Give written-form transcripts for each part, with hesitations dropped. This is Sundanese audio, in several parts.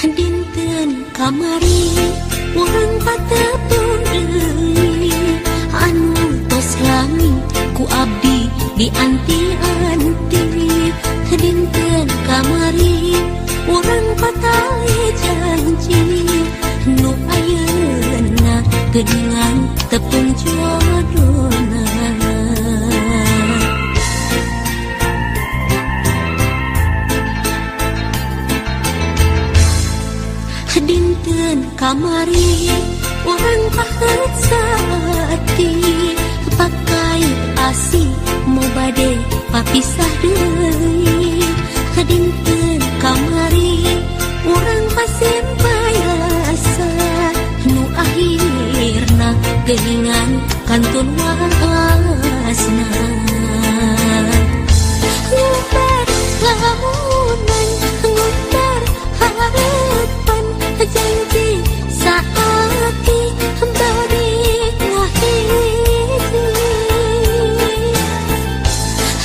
Dinten kamari urang patepung deui anu tos lami ku abdi di anti-anti. Dinten kamari urang patali janji nu ayeuna geuningan tepung jodona. Dinten kamari orang pahet saati pakai asi mau bade papisah deui. Dinten kamari orang pasimpayasa nu akhirna geuningan kantun wasna. Ngubar lamunan ngubar harapan janji saati bari ngahiji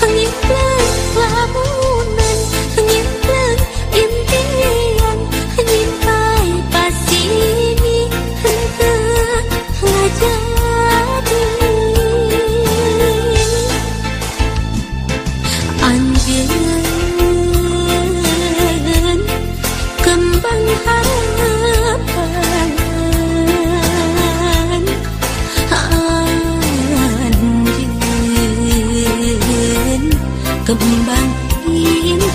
ngimpleng lamunan ngimpleng impian nyimpai pasini ngajadi anjeun kembang harapan anjeun kembang impian.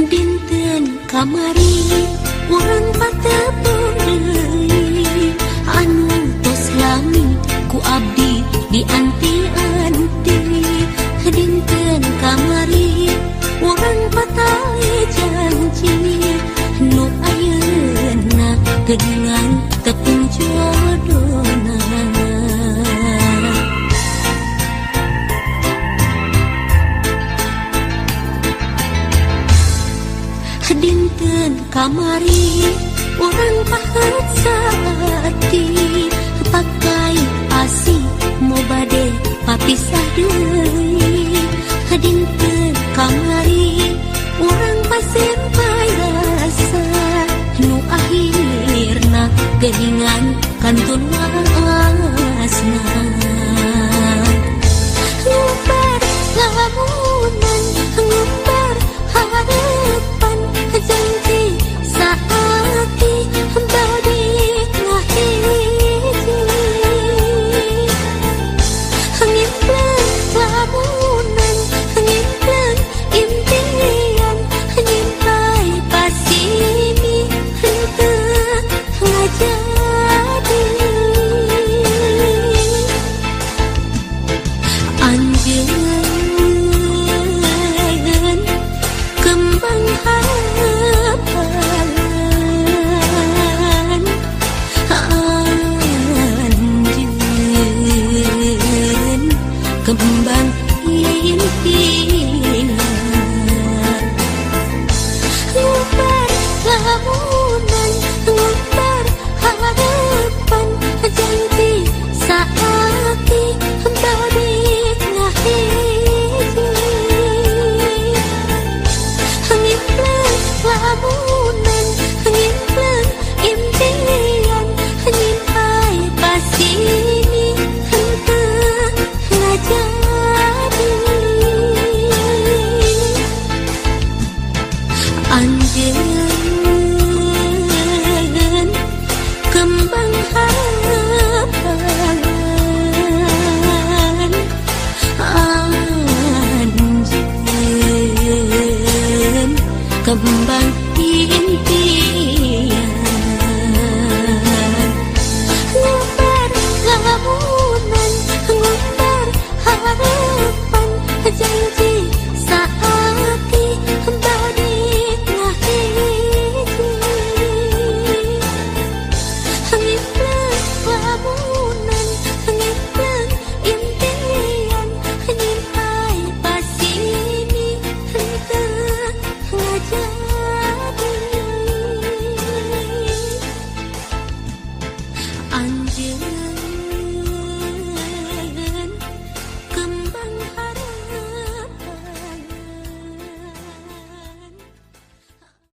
Dinten kamari urang patepung deui anu tos lami ku abdi di anti-anti. Dinten kamari urang patali janji nu ayeuna geuningan tepung jodona. Dinten kamari urang pahet saati pakai asi mau bade papisah deui. Dinten kamari urang pasimpayasa nu akhirna geuningan kantun wasna. Ngubar lamunan ngubar harapan janji saati bari ngahiji ngimpleng lamunan ngimpleng impian nyimpai pasini henteu ngajadi Anjir